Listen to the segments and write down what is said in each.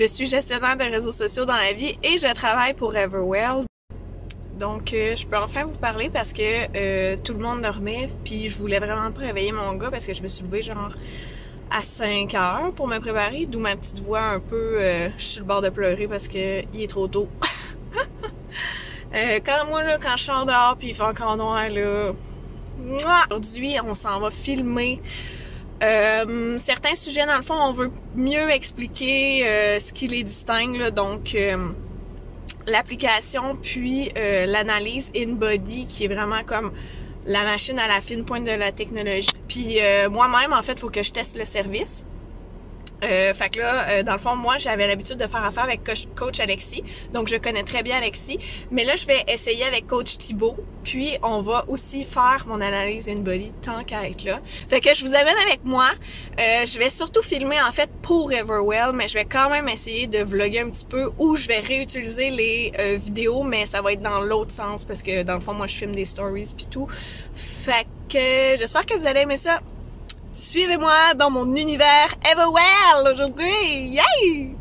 Je suis gestionnaire de réseaux sociaux dans la vie et je travaille pour Everwell. Donc, je peux enfin vous parler parce que tout le monde dormait, puis je voulais vraiment pas réveiller mon gars parce que je me suis levée genre à 5 heures pour me préparer, d'où ma petite voix un peu, je suis sur le bord de pleurer parce que il est trop tôt. Quand je sors dehors puis il fait encore noir là, aujourd'hui on s'en va filmer certains sujets. Dans le fond, on veut mieux expliquer ce qui les distingue, là, donc l'application puis l'analyse in-body qui est vraiment comme la machine à la fine pointe de la technologie. Puis moi-même, en fait, il faut que je teste le service. Fait que là, dans le fond, moi, j'avais l'habitude de faire affaire avec coach Alexis, donc je connais très bien Alexis. Mais là, je vais essayer avec coach Thibaut, puis on va aussi faire mon analyse in-body tant qu'à être là. Fait que je vous amène avec moi. Je vais surtout filmer, en fait, pour Everwell, mais je vais quand même essayer de vlogger un petit peu, ou je vais réutiliser les vidéos, mais ça va être dans l'autre sens, parce que dans le fond, moi, je filme des stories puis tout. Fait que j'espère que vous allez aimer ça. Suivez-moi dans mon univers Everwell aujourd'hui! Yay!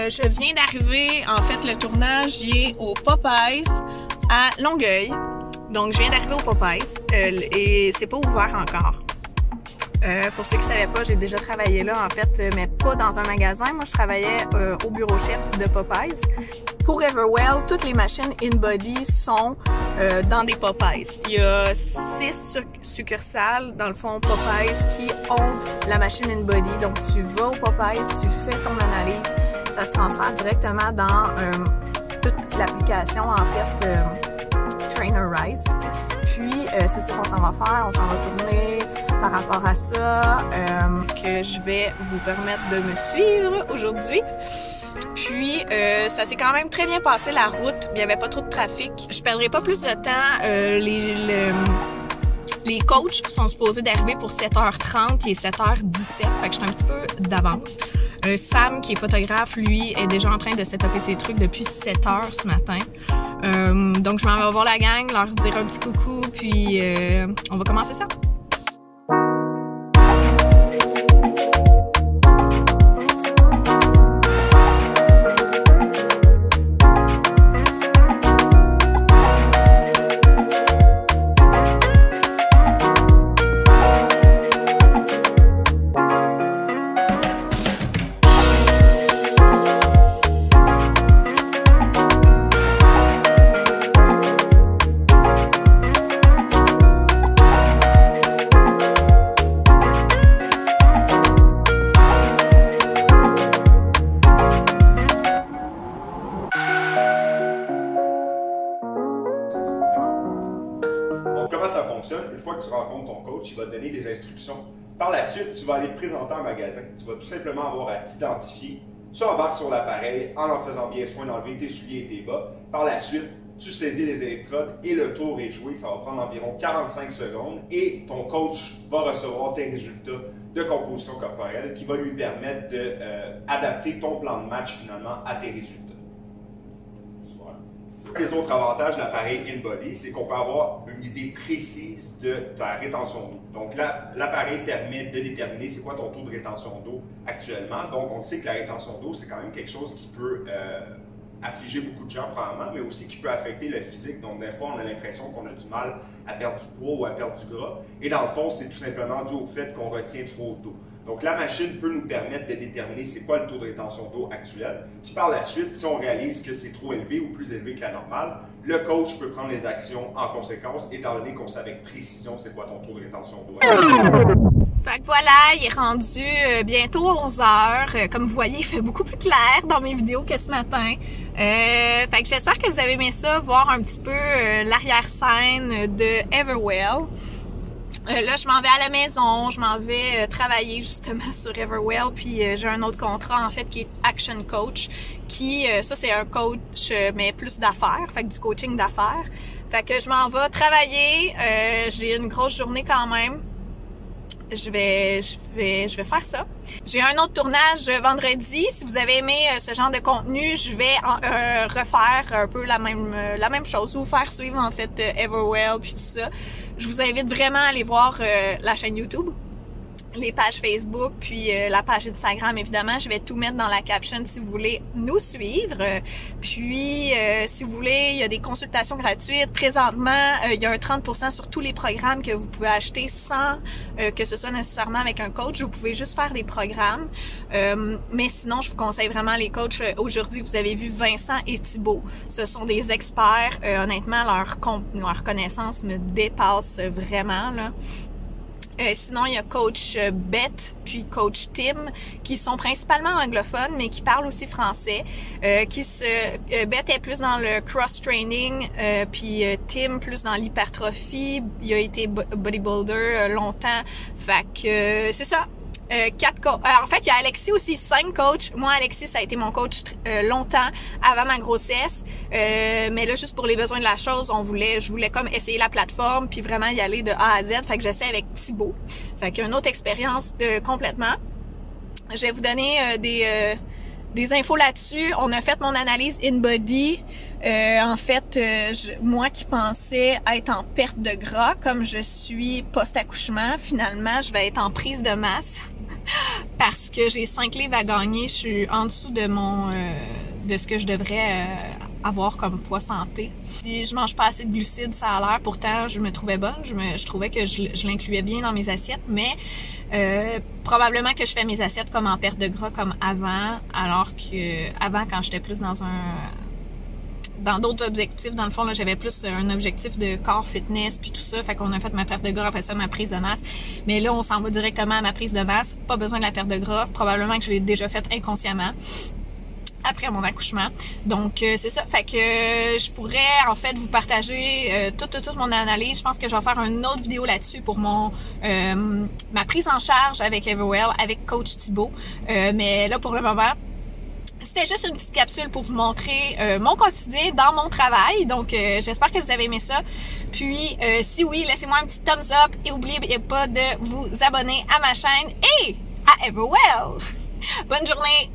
Je viens d'arriver, en fait le tournage y est au Popeyes à Longueuil. Donc je viens d'arriver au Popeyes et c'est pas ouvert encore. Pour ceux qui savaient pas, j'ai déjà travaillé là en fait, mais pas dans un magasin. Moi je travaillais au bureau chef de Popeyes. Pour Everwell, toutes les machines in-body sont dans des Popeyes. Il y a 6 succursales dans le fond Popeyes qui ont la machine in-body. Donc tu vas au Popeyes, tu fais ton analyse. Ça se transfère directement dans toute l'application, en fait, Trainerize. Puis, c'est ce qu'on s'en va faire. On s'en va tourner par rapport à ça, que je vais vous permettre de me suivre aujourd'hui. Puis, ça s'est quand même très bien passé, la route. Il n'y avait pas trop de trafic. Je perdrai pas plus de temps. Les coachs sont supposés d'arriver pour 7h30, il est 7h17, fait que je suis un petit peu d'avance. Sam, qui est photographe, lui, est déjà en train de setuper ses trucs depuis 7h ce matin. Donc je m'en vais voir la gang, leur dire un petit coucou, puis on va commencer ça. Comment ça fonctionne? Une fois que tu rencontres ton coach, il va te donner des instructions. Par la suite, tu vas aller te présenter en magasin. Tu vas tout simplement avoir à t'identifier. Tu embarques sur l'appareil en faisant bien soin d'enlever tes souliers et tes bas. Par la suite, tu saisis les électrodes et le tour est joué. Ça va prendre environ 45 secondes et ton coach va recevoir tes résultats de composition corporelle qui va lui permettre d'adapter ton plan de match finalement à tes résultats. Les autres avantages de l'appareil in-body, c'est qu'on peut avoir une idée précise de ta rétention d'eau. Donc là, l'appareil permet de déterminer c'est quoi ton taux de rétention d'eau actuellement. Donc on sait que la rétention d'eau, c'est quand même quelque chose qui peut affliger beaucoup de gens probablement, mais aussi qui peut affecter le physique. Donc des fois, on a l'impression qu'on a du mal à perdre du poids ou à perdre du gras. Et dans le fond, c'est tout simplement dû au fait qu'on retient trop d'eau. Donc la machine peut nous permettre de déterminer c'est quoi le taux de rétention d'eau actuel. Puis par la suite, si on réalise que c'est trop élevé ou plus élevé que la normale, le coach peut prendre les actions en conséquence, étant donné qu'on sait avec précision c'est quoi ton taux de rétention d'eau. Fait que voilà, il est rendu bientôt 11h. Comme vous voyez, il fait beaucoup plus clair dans mes vidéos que ce matin. Fait que j'espère que vous avez aimé ça, voir un petit peu l'arrière-scène de Everwell. Là, je m'en vais à la maison, je m'en vais travailler justement sur Everwell, puis j'ai un autre contrat en fait qui est Action Coach, qui, ça c'est un coach mais plus d'affaires, fait que du coaching d'affaires. Fait que je m'en vais travailler. J'ai une grosse journée quand même. Je vais faire ça. J'ai un autre tournage vendredi. Si vous avez aimé ce genre de contenu, je vais refaire un peu la même chose, vous faire suivre en fait Everwell puis tout ça. Je vous invite vraiment à aller voir la chaîne YouTube, les pages Facebook, puis la page Instagram, évidemment. Je vais tout mettre dans la caption si vous voulez nous suivre. Puis, si vous voulez, il y a des consultations gratuites. Présentement, il y a un 30% sur tous les programmes que vous pouvez acheter sans que ce soit nécessairement avec un coach. Vous pouvez juste faire des programmes. Mais sinon, je vous conseille vraiment les coachs. Aujourd'hui, vous avez vu Vincent et Thibaut. Ce sont des experts. Honnêtement, leur connaissance me dépasse vraiment, là. Sinon, il y a coach Beth puis coach Tim qui sont principalement anglophones mais qui parlent aussi français. Beth est plus dans le cross-training puis Tim plus dans l'hypertrophie. Il a été bodybuilder longtemps. Fait que c'est ça. 4 coachs. Alors, en fait, il y a Alexis aussi, 5 coachs. Moi, Alexis, ça a été mon coach longtemps avant ma grossesse. Mais là, juste pour les besoins de la chose, je voulais comme essayer la plateforme puis vraiment y aller de A à Z. Fait que j'essaie avec Thibaut. Fait qu'il y a une autre expérience complètement. Je vais vous donner des infos là-dessus. On a fait mon analyse InBody. En fait, moi qui pensais être en perte de gras, comme je suis post-accouchement, finalement, je vais être en prise de masse parce que j'ai 5 livres à gagner. Je suis en dessous de de ce que je devrais avoir comme poids santé. Si je mange pas assez de glucides, ça a l'air. Pourtant, je me trouvais bonne. Je trouvais que je l'incluais bien dans mes assiettes, mais probablement que je fais mes assiettes comme en perte de gras comme avant, alors que avant, quand j'étais plus dans d'autres objectifs, dans le fond, là, j'avais plus un objectif de corps, fitness, puis tout ça. Fait qu'on a fait ma perte de gras, après ça, ma prise de masse. Mais là, on s'en va directement à ma prise de masse. Pas besoin de la perte de gras. Probablement que je l'ai déjà faite inconsciemment après mon accouchement. Donc, c'est ça. Fait que je pourrais, en fait, vous partager toute mon analyse. Je pense que je vais faire une autre vidéo là-dessus pour ma prise en charge avec Everwell, avec Coach Thibaut. Mais là, pour le moment, c'était juste une petite capsule pour vous montrer mon quotidien dans mon travail. Donc, j'espère que vous avez aimé ça. Puis, si oui, laissez-moi un petit thumbs up et n'oubliez pas de vous abonner à ma chaîne et à Everwell. Bonne journée!